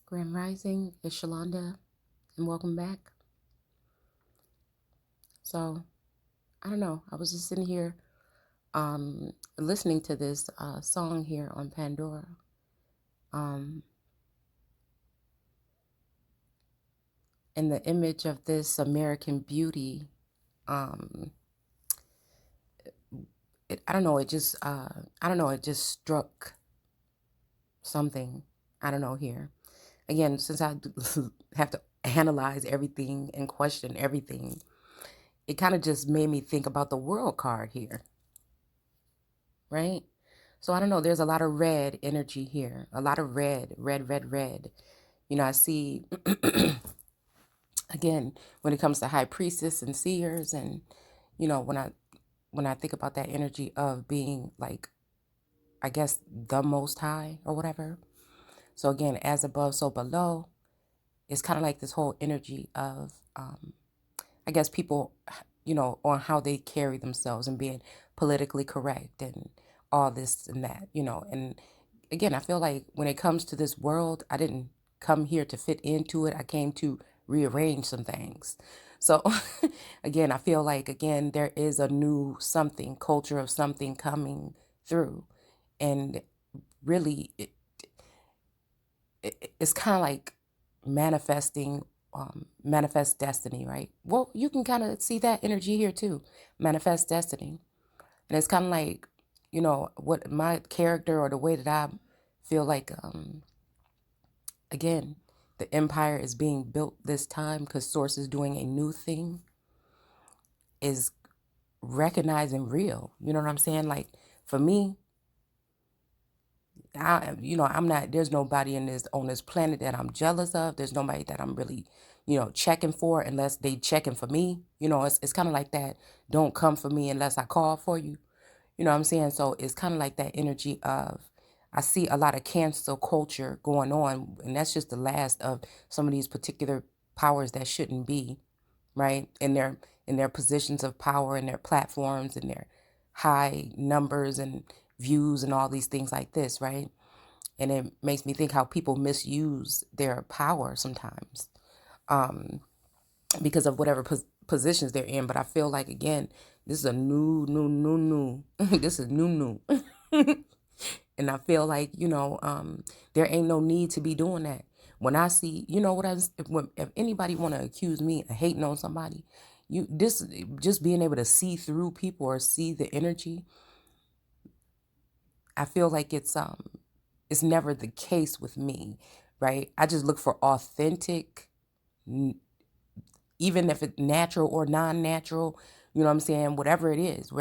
Grand Rising, it's Shalonda, and welcome back. So, I don't know, I was just sitting here listening to this song here on Pandora. Um, and the image of this American beauty, um, I don't know, it just struck something, I don't know, here. Again, since I have to analyze everything and question everything, it kind of just made me think about the world card here, right? So I don't know, there's a lot of red energy here, a lot of red, red, red, red. I see, again, when it comes to high priestess and seers, and, when I think about that energy of being like, I guess, the most high or whatever. So again, as above, so below, it's kind of like this whole energy of, I guess, people, on how they carry themselves and being politically correct and all this and that, and again, I feel like when it comes to this world, I didn't come here to fit into it. I came to rearrange some things. So again, I feel like, again, there is a new something, culture of something coming through. And really, it's kind of like manifesting, manifest destiny, right? Well, you can kind of see that energy here too, manifest destiny. And it's kind of like, what my character or the way that I feel like, again, the empire is being built this time because Source is doing a new thing, is recognizing real. You know what I'm saying? Like, for me, I'm not, there's nobody on this planet that I'm jealous of. There's nobody that I'm really, checking for unless they checking for me. It's kind of like that. Don't come for me unless I call for you. You know what I'm saying? So it's kind of like that energy of, I see a lot of cancel culture going on, and that's just the last of some of these particular powers that shouldn't be, right? In their positions of power and their platforms and their high numbers and views and all these things like this, right? And it makes me think how people misuse their power sometimes, because of whatever positions they're in. But I feel like, again, this is a new. This is new. And I feel like, there ain't no need to be doing that. When I see, if anybody want to accuse me of hating on somebody, just being able to see through people or see the energy, I feel like it's never the case with me, right? I just look for authentic, even if it's natural or non-natural, you know what I'm saying? Whatever it is,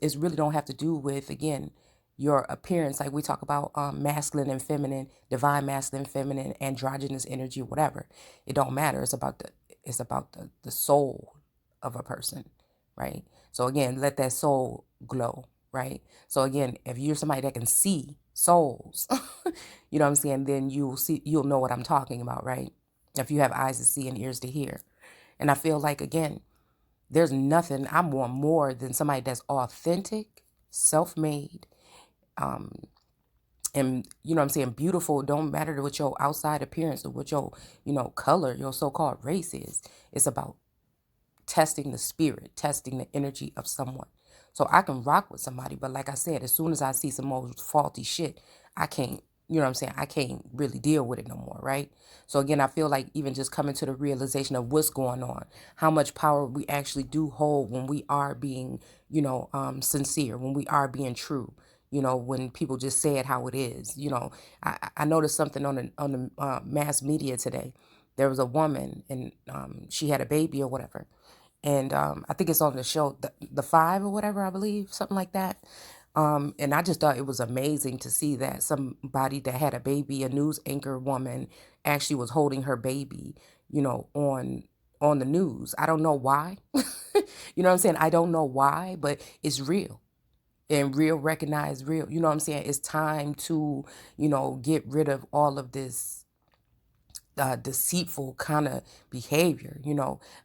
it's really don't have to do with, again, your appearance. Like we talk about masculine and feminine, divine masculine, feminine, androgynous energy, whatever. It don't matter. It's about the soul of a person, right? So again, let that soul glow, right? So again, if you're somebody that can see souls, you know what I'm saying, then you'll know what I'm talking about, right? If you have eyes to see and ears to hear. And I feel like, again, there's nothing I want more than somebody that's authentic, self-made, and, you know what I'm saying, beautiful. Don't matter what your outside appearance or what your, color, your so-called race is. It's about testing the spirit, testing the energy of someone. So I can rock with somebody, but like I said, as soon as I see some more faulty shit, I can't, you know what I'm saying? I can't really deal with it no more, right? So again, I feel like even just coming to the realization of what's going on, how much power we actually do hold when we are being, sincere, when we are being true. When people just say it how it is. I noticed something on the mass media today. There was a woman, and she had a baby or whatever, and I think it's on the show, the Five or whatever, I believe, something like that. And I just thought it was amazing to see that somebody that had a baby, a news anchor woman, actually was holding her baby, on the news. I don't know why. You know what I'm saying? I don't know why, but it's real. And real recognize real. You know what I'm saying? It's time to, get rid of all of this deceitful kind of behavior.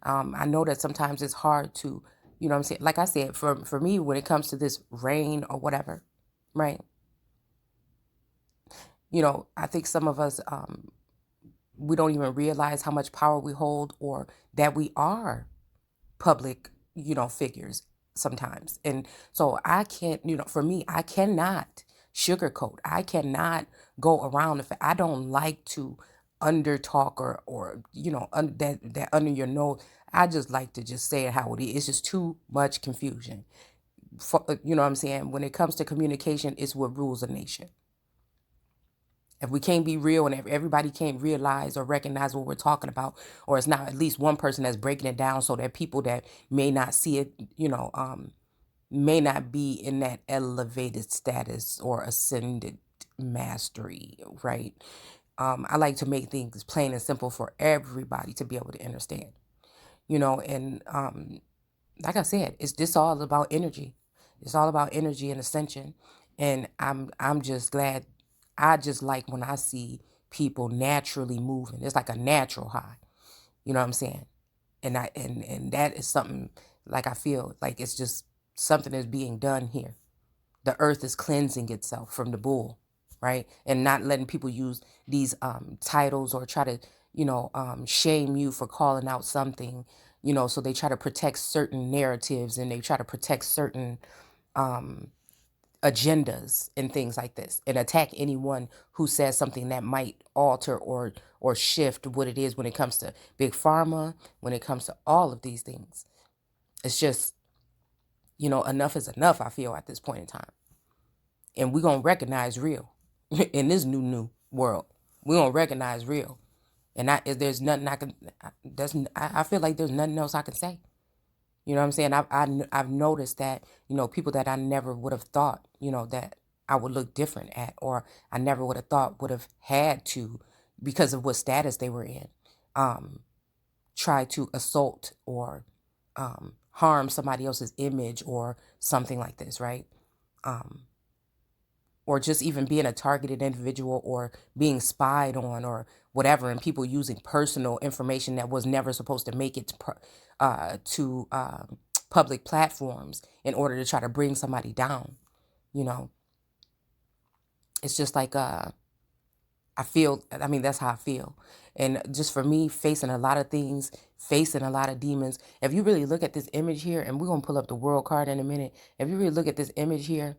I know that sometimes it's hard to, what I'm saying, like I said, for me, when it comes to this rain or whatever, right? I think some of us we don't even realize how much power we hold, or that we are public, figures sometimes. And so I can't, for me, I cannot sugarcoat. I cannot go around if I don't like to under talk, or that under your nose. I just like to just say it how it is. It's just too much confusion. You know what I'm saying? When it comes to communication, it's what rules a nation. If we can't be real, and if everybody can't realize or recognize what we're talking about, or it's not at least one person that's breaking it down, so that people that may not see it, may not be in that elevated status or ascended mastery, right? I like to make things plain and simple for everybody to be able to understand, and like I said, it's just all about energy. It's all about energy and ascension. And I'm just glad. I just like when I see people naturally moving. It's like a natural high. You know what I'm saying? And that is something, like, I feel like it's just something that's being done here. The earth is cleansing itself from the bull, right? And not letting people use these titles, or try to, shame you for calling out something, so they try to protect certain narratives, and they try to protect certain um, agendas and things like this, and attack anyone who says something that might alter or shift what it is when it comes to big pharma, when it comes to all of these things. It's just, enough is enough, I feel, at this point in time. And we're going to recognize real in this new world. We're going to recognize real. And if there's nothing I can, I feel like there's nothing else I can say. You know what I'm saying? I've noticed that, people that I never would have thought, that I would look different at, or I never would have thought would have had to, because of what status they were in, try to assault, or harm somebody else's image, or something like this, right? Or just even being a targeted individual, or being spied on, or whatever, and people using personal information that was never supposed to make it to public platforms in order to try to bring somebody down. It's just like, I mean, that's how I feel. And just for me, facing a lot of things, facing a lot of demons. If you really look at this image here, and we're going to pull up the world card in a minute. If you really look at this image here,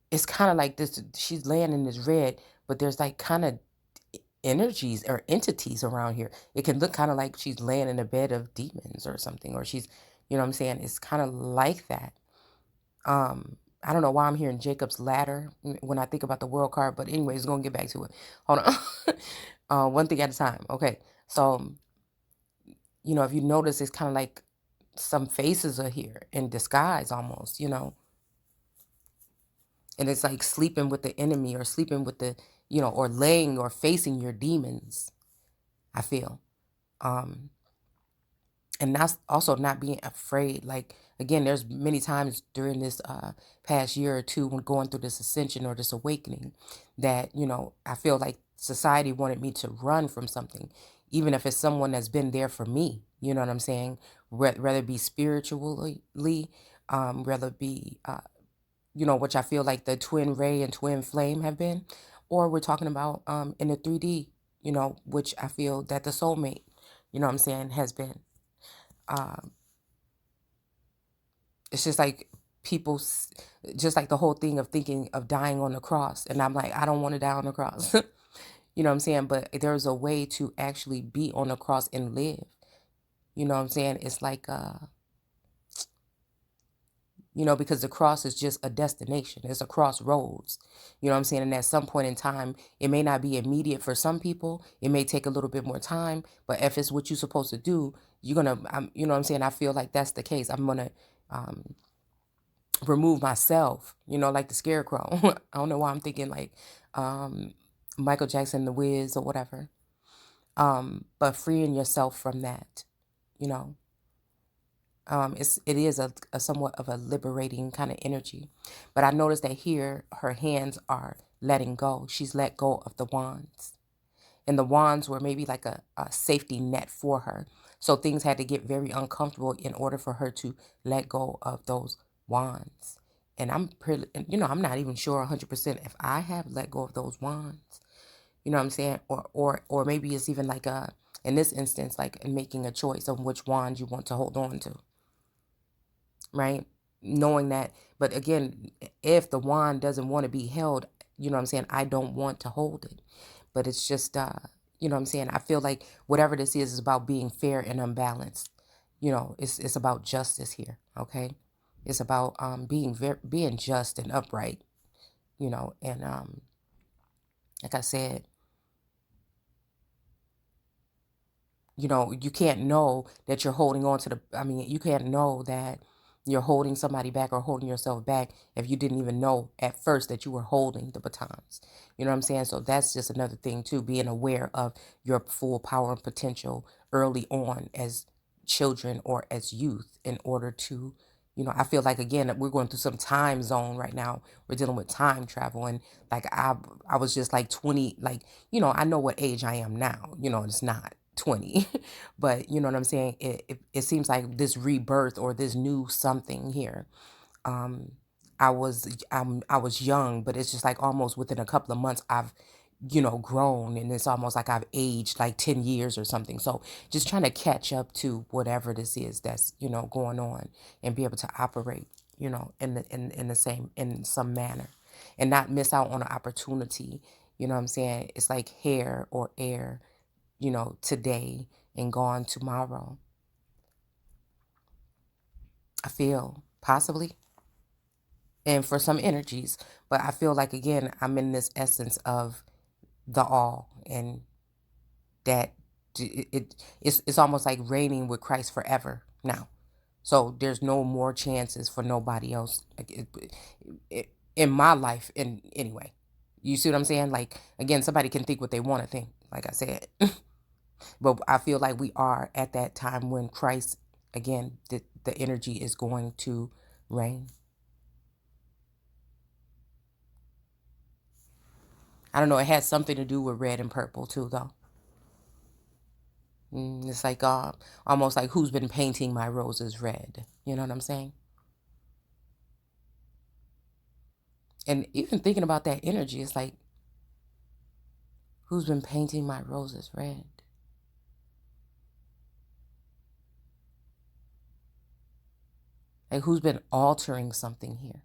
it's kind of like this. She's laying in this red, but there's like kind of energies or entities around here. It can look kind of like she's laying in a bed of demons or something, or she's, what I'm saying? It's kind of like that. I don't know why I'm hearing Jacob's ladder when I think about the world card, but anyways, going to get back to it. Hold on. One thing at a time. Okay. So, if you notice, it's kind of like some faces are here in disguise almost, and it's like sleeping with the enemy, or sleeping with the, or laying or facing your demons, I feel. And that's also not being afraid. Like, again, there's many times during this past year or two, when going through this ascension or this awakening, that, I feel like society wanted me to run from something, even if it's someone that's been there for me. You know what I'm saying? Whether it be spiritually, whether it be, which I feel like the twin ray and twin flame have been, or we're talking about in the 3D, which I feel that the soulmate, what I'm saying, has been. It's just like people, just like the whole thing of thinking of dying on the cross. And I'm like, I don't want to die on the cross. You know what I'm saying? But there's a way to actually be on the cross and live. You know what I'm saying? It's like, because the cross is just a destination. It's a crossroads. You know what I'm saying? And at some point in time, it may not be immediate for some people. It may take a little bit more time. But if it's what you're supposed to do, you're going to, you know what I'm saying? I feel like that's the case. I'm going to remove myself, like the scarecrow. I don't know why I'm thinking like Michael Jackson, The Wiz, or whatever. But freeing yourself from that, it is a somewhat of a liberating kind of energy. But I noticed that here her hands are letting go. She's let go of the wands. And the wands were maybe like a safety net for her. So things had to get very uncomfortable in order for her to let go of those wands. And I'm pretty, I'm not even sure 100% if I have let go of those wands. You know what I'm saying? Or maybe it's even like in this instance, like making a choice of which wand you want to hold on to, right? Knowing that, but again, if the wand doesn't want to be held, you know what I'm saying? I don't want to hold it. But it's just, you know what I'm saying? I feel like whatever this is about being fair and unbalanced. You know, it's about justice here, okay? It's about being just and upright, you know, and like I said, you know, you can't know that you're holding on to you can't know that you're holding somebody back or holding yourself back if you didn't even know at first that you were holding the batons. You know what I'm saying? So that's just another thing too, being aware of your full power and potential early on as children or as youth in order to, you know, I feel like again that we're going through some time zone right now. We're dealing with time travel, and like I was just like 20, like, you know, I know what age I am now. You know, it's not 20. But you know what I'm saying? It seems like this rebirth or this new something here. Um, I was young, but it's just like almost within a couple of months I've, you know, grown, and it's almost like I've aged like 10 years or something. So just trying to catch up to whatever this is that's, you know, going on and be able to operate, you know, in the same in some manner and not miss out on an opportunity. You know what I'm saying? It's like hair or air, you know, today and gone tomorrow. I feel possibly, and for some energies, but I feel like again, I'm in this essence of the all, and that it's almost like reigning with Christ forever now. So there's no more chances for nobody else like in my life. In anyway, you see what I'm saying? Like again, somebody can think what they want to think. Like I said, but I feel like we are at that time when Christ, again, the energy is going to reign. I don't know. It has something to do with red and purple too, though. It's like almost like who's been painting my roses red. You know what I'm saying? And even thinking about that energy, it's like who's been painting my roses red? Like who's been altering something here?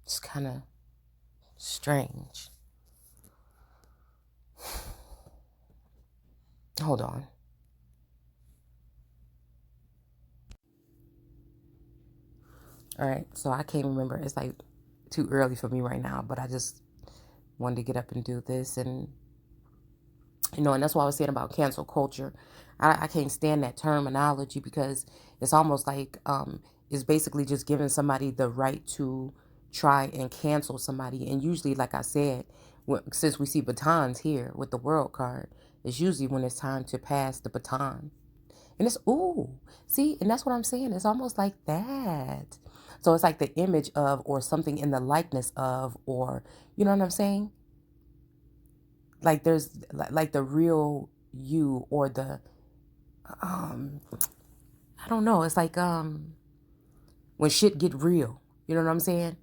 It's kind of strange. Hold on. All right. So I can't remember. It's like too early for me right now, but I just wanted to get up and do this. And, you know, and that's why I was saying about cancel culture. I can't stand that terminology because it's almost like it's basically just giving somebody the right to try and cancel somebody. And usually, like I said, since we see batons here with the world card, it's usually when it's time to pass the baton. And it's, ooh, see, and that's what I'm saying. It's almost like that. So it's like the image of, or something in the likeness of, or, you know what I'm saying? Like there's like the real you or the, um, I don't know. It's like, when shit get real, you know what I'm saying?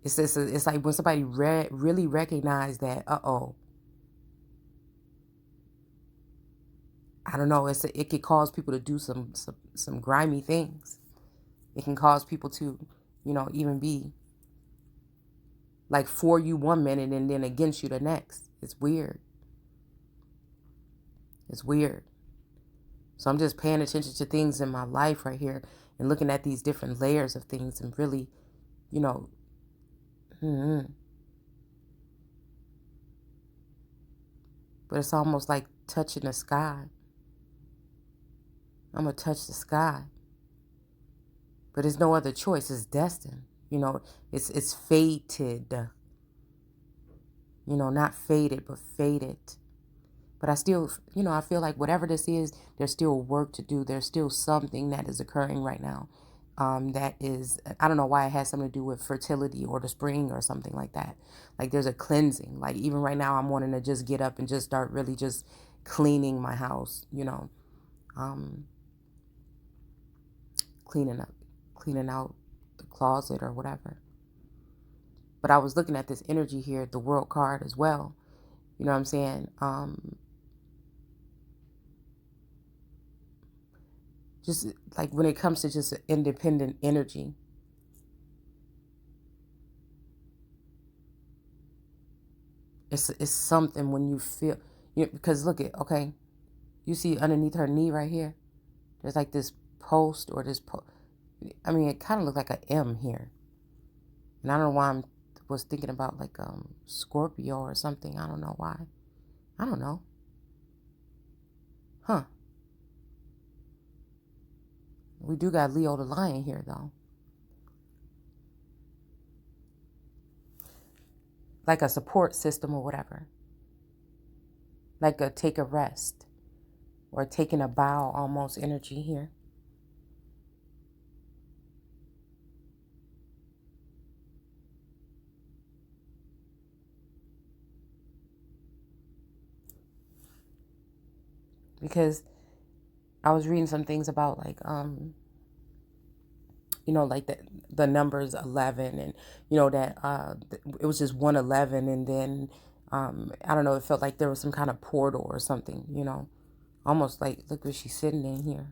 It's like when somebody really recognize that, uh-oh, I don't know. It could cause people to do some grimy things. It can cause people to, you know, even be like for you one minute and then against you the next. It's weird. It's weird. So I'm just paying attention to things in my life right here and looking at these different layers of things and really, you know, but it's almost like touching the sky. I'm going to touch the sky. But there's no other choice. It's destined. You know, it's fated. You know, not faded, but fated. But I still, you know, I feel like whatever this is, there's still work to do. There's still something that is occurring right now. That is, I don't know why it has something to do with fertility or the spring or something like that. Like there's a cleansing. Like even right now, I'm wanting to just get up and just start really just cleaning my house, you know, um, cleaning up, cleaning out the closet or whatever. But I was looking at this energy here, the world card as well. You know what I'm saying? Just like when it comes to just independent energy, it's something when you feel, because look at, okay, you see underneath her knee right here, there's like this post or I mean, it kind of looked like an M here. And I don't know why was thinking about like Scorpio or something. I don't know why. I don't know. Huh. We do got Leo the Lion here though. Like a support system or whatever. Like a take a rest or taking a bow almost energy here. Because I was reading some things about like like the numbers 11, and that it was just 111, and then I don't know, it felt like there was some kind of portal or something, almost like, look where she's sitting in here.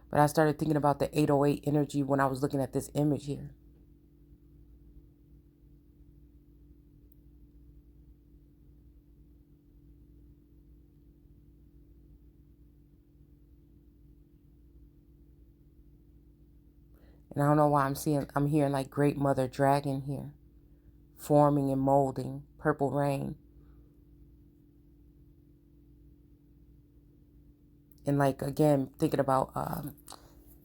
But I started thinking about the 808 energy when I was looking at this image here. And I don't know why I'm hearing like Great Mother Dragon here, forming and molding, purple rain. And like, again, thinking about,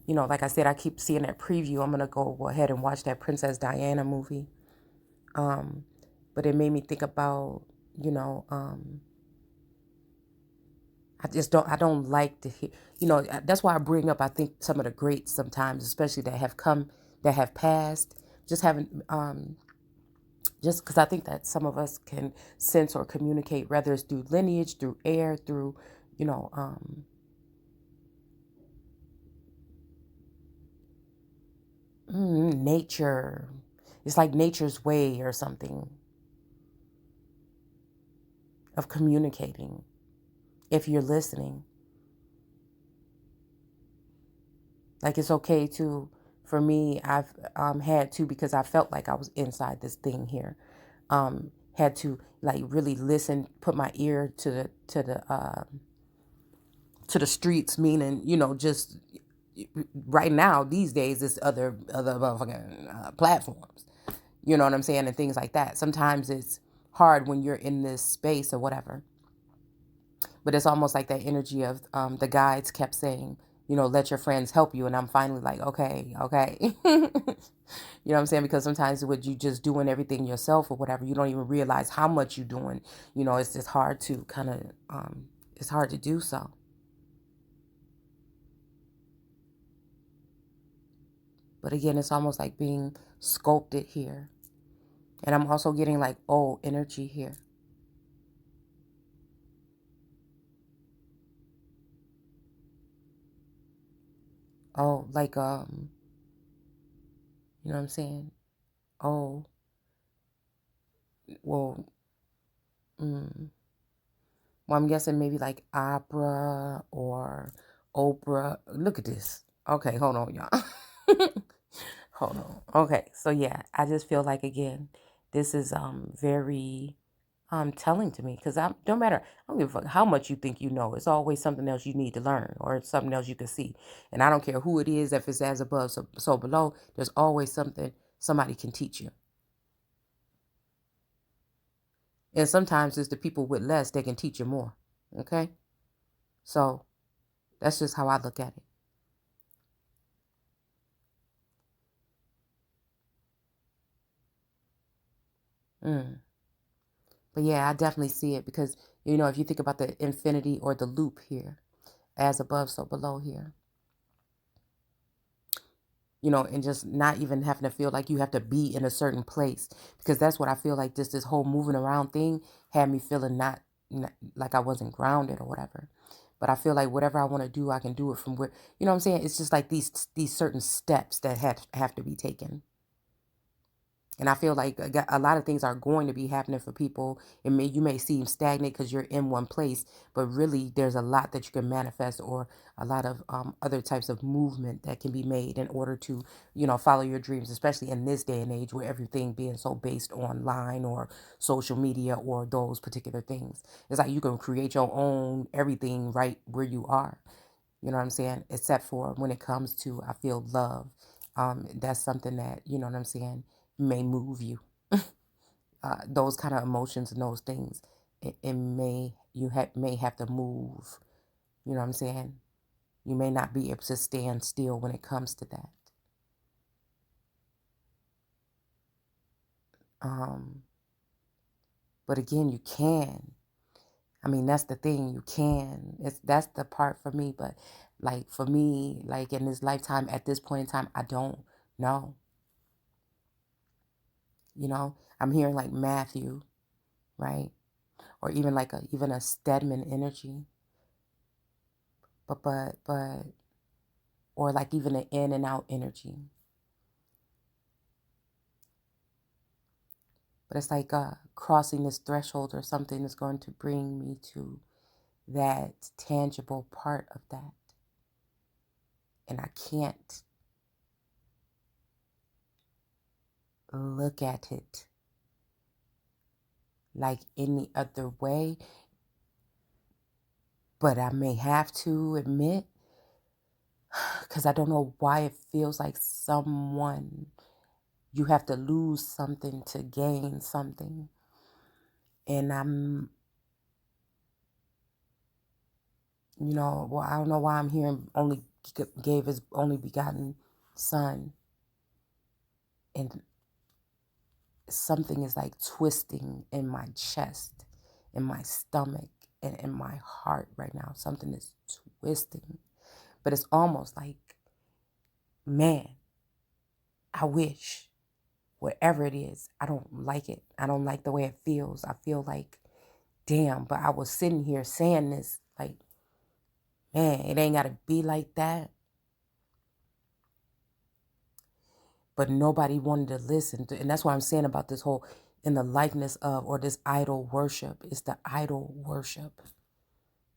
like I said, I keep seeing that preview. I'm going to go ahead and watch that Princess Diana movie. But it made me think about, I don't like to hear, that's why I bring up, I think, some of the greats sometimes, especially that have passed, just haven't, just because I think that some of us can sense or communicate, whether it's through lineage, through air, through, nature. It's like nature's way or something of communicating, if you're listening. Like, it's okay to, for me, I've had to, because I felt like I was inside this thing here, had to like really listen, put my ear to the streets, meaning, just right now these days it's other motherfucking platforms, you know what I'm saying, and things like that. Sometimes it's hard when you're in this space or whatever, but it's almost like that energy of the guides kept saying, let your friends help you, and I'm finally like, okay. You know what I'm saying? Because sometimes with you just doing everything yourself or whatever, you don't even realize how much you're doing. It's just hard to kind of it's hard to do so. But again, it's almost like being sculpted here. And I'm also getting like old energy here. Oh, like you know what I'm saying? Oh, well, mm, well, I'm guessing maybe like opera or Oprah. Look at this. Okay, hold on, y'all. Hold on. Okay, so yeah, I just feel like, again, this is very telling to me, because I don't matter. I don't give a fuck how much you think you know. It's always something else you need to learn, or it's something else you can see. And I don't care who it is, if it's as above, so below. There's always something somebody can teach you. And sometimes it's the people with less that can teach you more. Okay, so that's just how I look at it. Mm. But yeah, I definitely see it, because, if you think about the infinity or the loop here, as above, so below here, and just not even having to feel like you have to be in a certain place, because that's what I feel like this whole moving around thing had me feeling not like I wasn't grounded or whatever. But I feel like whatever I want to do, I can do it from where, you know what I'm saying? It's just like these certain steps that have to be taken. And I feel like a lot of things are going to be happening for people. You may seem stagnant because you're in one place, but really there's a lot that you can manifest, or a lot of other types of movement that can be made in order to, follow your dreams, especially in this day and age where everything being so based online or social media or those particular things. It's like you can create your own everything right where you are. You know what I'm saying? Except for when it comes to, I feel, love. That's something that, you know what I'm saying, may move you. Those kind of emotions and those things, it may have to move. You know what I'm saying? You may not be able to stand still when it comes to that. But again, you can. I mean, that's the thing. You can. That's the part for me. But like for me, like in this lifetime, at this point in time, I don't know. I'm hearing like Matthew, right? Or even like even a Stedman energy. But or like even an in and out energy. But it's like crossing this threshold or something is going to bring me to that tangible part of that. And I can't look at it like any other way. But I may have to admit, because I don't know why it feels like you have to lose something to gain something. And I'm, I don't know why I'm hearing only gave his only begotten son. And something is like twisting in my chest, in my stomach, and in my heart right now. Something is twisting. But it's almost like, man, I wish, whatever it is, I don't like it. I don't like the way it feels. I feel like, damn, but I was sitting here saying this, like, man, it ain't got to be like that. But nobody wanted to listen to, and that's what I'm saying about this whole in the likeness of, or this idol worship. It's the idol worship.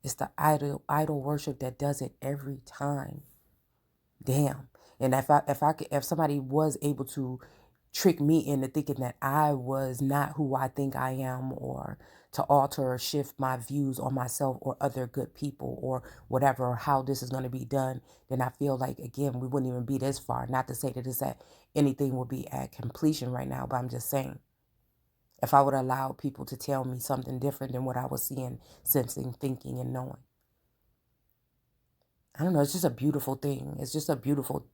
It's the idol worship that does it every time. Damn. And if somebody was able to trick me into thinking that I was not who I think I am, or to alter or shift my views on myself or other good people or whatever, or how this is going to be done, then I feel like, again, we wouldn't even be this far. Not to say that anything will be at completion right now, but I'm just saying, if I would allow people to tell me something different than what I was seeing, sensing, thinking, and knowing. I don't know. It's just a beautiful thing. It's just a beautiful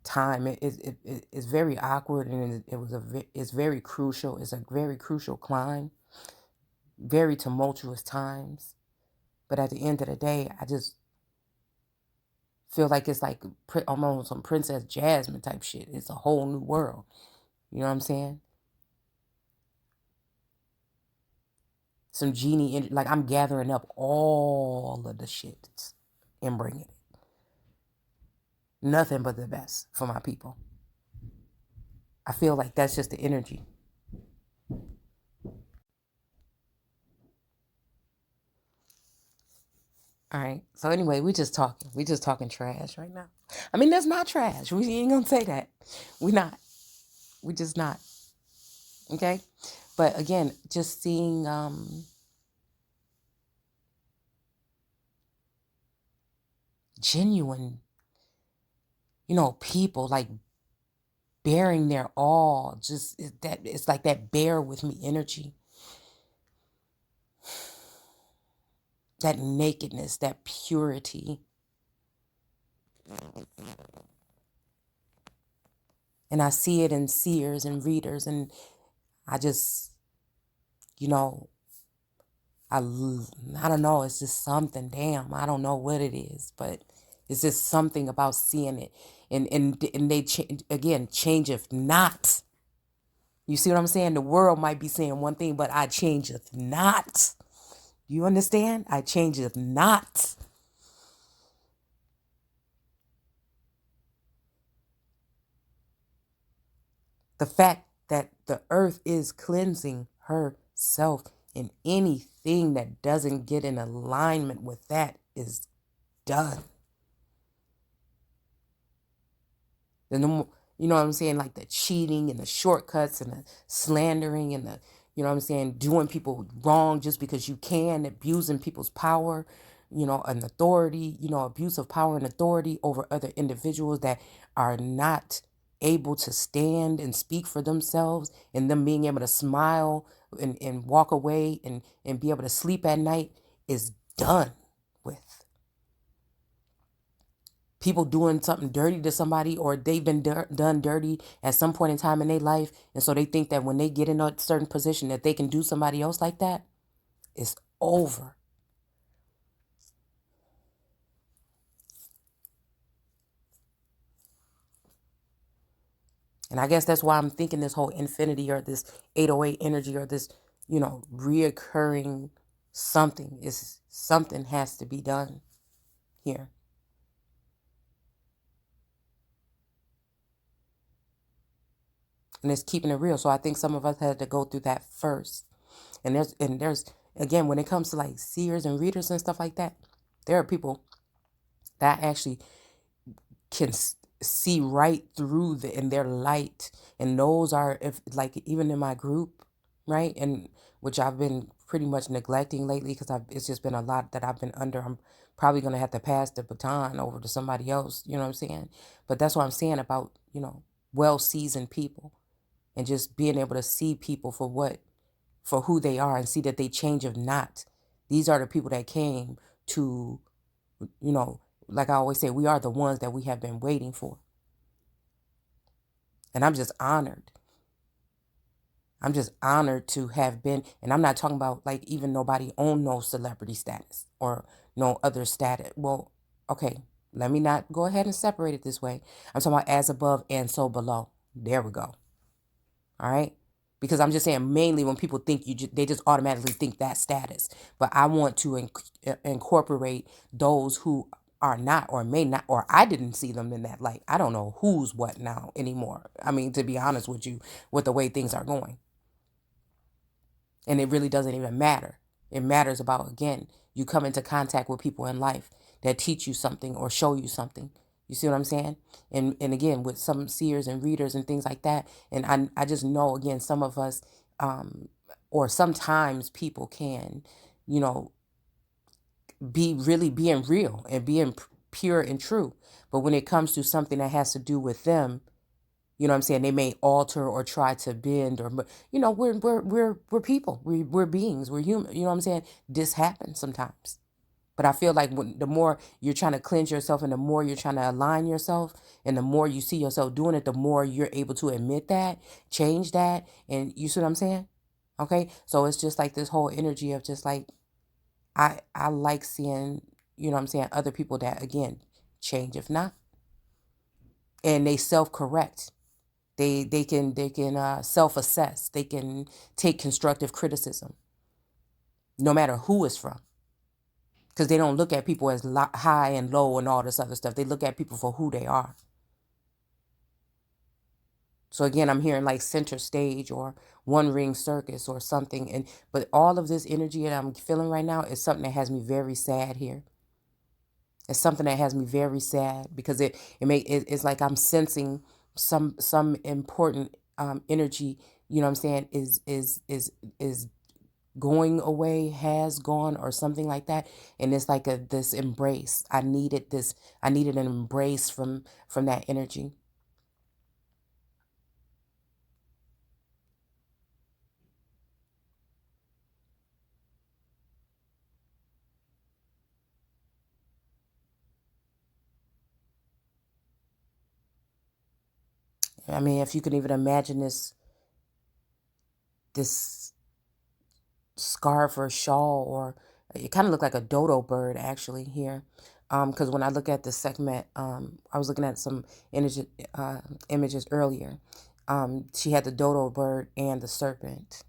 time. It's very awkward, and it's very crucial. It's a very crucial climb. Very tumultuous times. But at the end of the day, I just feel like it's like almost some Princess Jasmine type shit. It's a whole new world. You know what I'm saying? Some genie, like I'm gathering up all of the shit and bringing it. Nothing but the best for my people. I feel like that's just the energy. All right. So anyway, we just talking. We just talking trash right now. I mean, that's not trash. We ain't gonna say that. We not. We just not. Okay. But again, just seeing genuine, people like bearing their all. Just that it's like that bear with me energy. That nakedness, that purity. And I see it in seers and readers, and I just, I don't know, it's just something, damn, I don't know what it is, but it's just something about seeing it. And they, again, changeth not. You see what I'm saying? The world might be saying one thing, but I changeth not. You understand? I changeth not. The fact that the earth is cleansing herself, and anything that doesn't get in alignment with that is done. And the more, you know what I'm saying, like the cheating and the shortcuts and the slandering and the, you know what I'm saying, doing people wrong just because you can, abusing people's power, and authority, abuse of power and authority over other individuals that are not able to stand and speak for themselves, and them being able to smile and walk away and be able to sleep at night is done with. People doing something dirty to somebody, or they've been done dirty at some point in time in their life, and so they think that when they get in a certain position that they can do somebody else like that. It's over. And I guess that's why I'm thinking this whole infinity or this 808 energy or this, reoccurring something has to be done here. And it's keeping it real. So I think some of us had to go through that first. And there's again, when it comes to like seers and readers and stuff like that, there are people that actually can see right through in their light. And those are, if like, even in my group, right, and which I've been pretty much neglecting lately because it's just been a lot that I've been under. I'm probably going to have to pass the baton over to somebody else, you know what I'm saying? But that's what I'm saying about, well seasoned people, and just being able to see people for who they are, and see that they change of not. These are the people that came to, like I always say, we are the ones that we have been waiting for. And I'm just honored. I'm just honored to have been, and I'm not talking about like even nobody own no celebrity status or no other status. Well, okay, let me not go ahead and separate it this way. I'm talking about as above and so below. There we go. All right. Because I'm just saying, mainly when people think they just automatically think that status. But I want to incorporate those who are not, or may not, or I didn't see them in that light. I don't know who's what now anymore. I mean, to be honest with you, with the way things are going. And it really doesn't even matter. It matters about, again, you come into contact with people in life that teach you something or show you something. You see what I'm saying? And again, with some seers and readers and things like that. And I just know, again, some of us, or sometimes people can, you know, be really being real and being pure and true. But when it comes to something that has to do with them, you know what I'm saying, they may alter or try to bend, or, we're people. We're beings. We're human. You know what I'm saying? This happens sometimes. But I feel like the more you're trying to cleanse yourself, and the more you're trying to align yourself, and the more you see yourself doing it, the more you're able to admit that, change that. And you see what I'm saying? Okay. So it's just like this whole energy of just like, I like seeing, you know what I'm saying, other people that, again, change if not. And they self-correct. They can self-assess. They can take constructive criticism, no matter who it's from, because they don't look at people as high and low and all this other stuff. They look at people for who they are. So again, I'm hearing like center stage or one ring circus or something, but all of this energy that I'm feeling right now is something that has me very sad here. It's something that has me very sad, because it's like I'm sensing some important energy, you know what I'm saying, is going away, has gone, or something like that. And it's like this embrace. I needed an embrace from that energy. I mean, if you can even imagine this scarf or shawl, or it kind of looked like a dodo bird actually here. Because when I look at the segment, I was looking at some images earlier. She had the dodo bird and the serpent.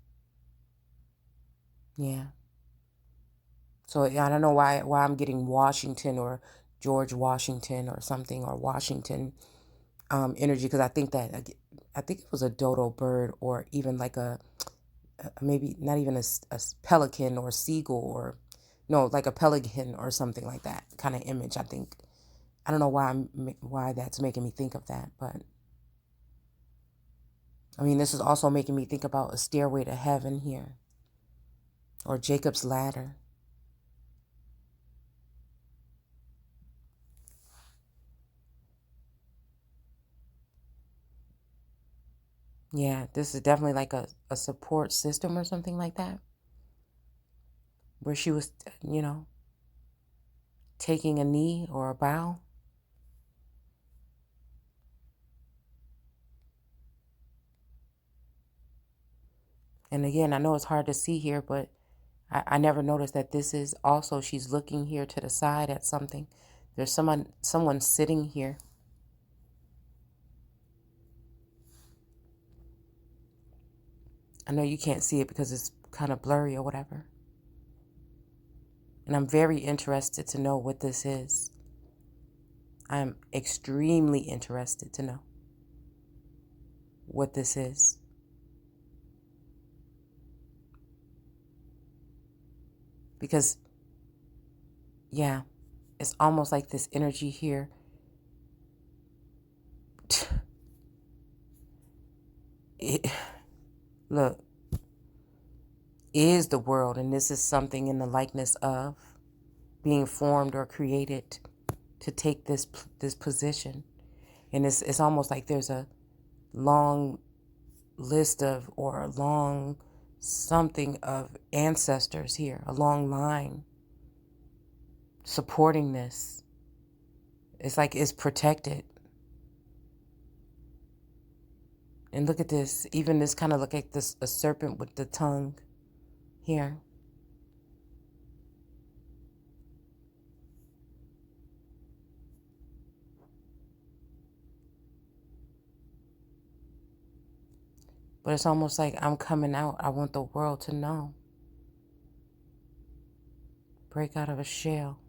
Yeah. So I don't know why I'm getting Washington or George Washington or something, or Washington. energy, because I think I think it was a dodo bird, or even like maybe not even a pelican or seagull, or no, like a pelican or something like that kind of image. I think, I don't know why that's making me think of that, but I mean, this is also making me think about a stairway to heaven here, or Jacob's ladder. Yeah, this is definitely like a support system or something like that, where she was, taking a knee or a bow. And again, I know it's hard to see here, but I never noticed that this is also, she's looking here to the side at something. There's someone sitting here. I know you can't see it because it's kind of blurry or whatever. And I'm very interested to know what this is. I'm extremely interested to know what this is. Because, yeah, it's almost like this energy here. Look, is the world, and this is something in the likeness of being formed or created to take this position. And it's almost like there's a long list of, or a long something of ancestors here, a long line supporting this. It's like it's protected. And look at this, even this kind of look like this, a serpent with the tongue here. But it's almost like I'm coming out. I want the world to know. Break out of a shell.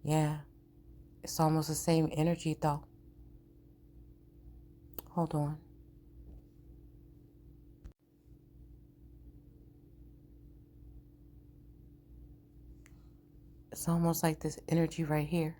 Yeah, it's almost the same energy though. Hold on. It's almost like this energy right here.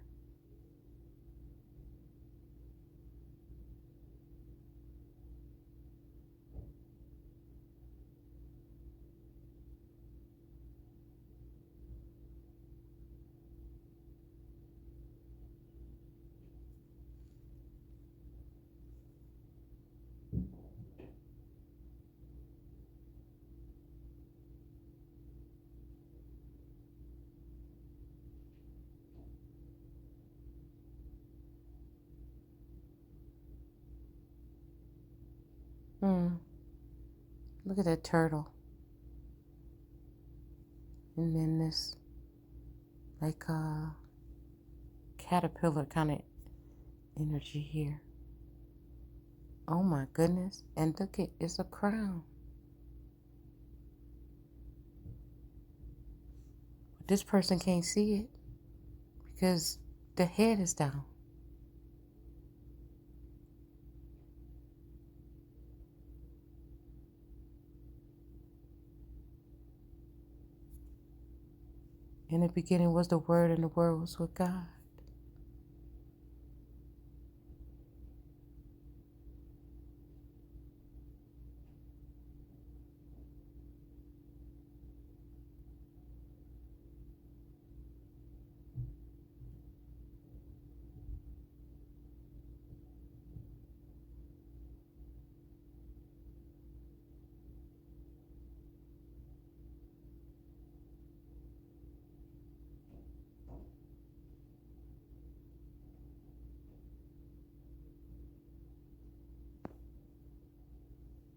Look at that turtle. And then this like caterpillar kind of energy here. Oh my goodness. And look, it's a crown. But this person can't see it because the head is down. In the beginning was the Word, and the Word was with God.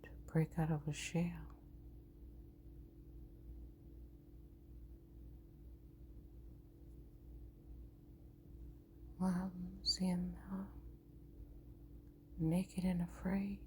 To break out of a shell. Well, I'm seeing naked and afraid.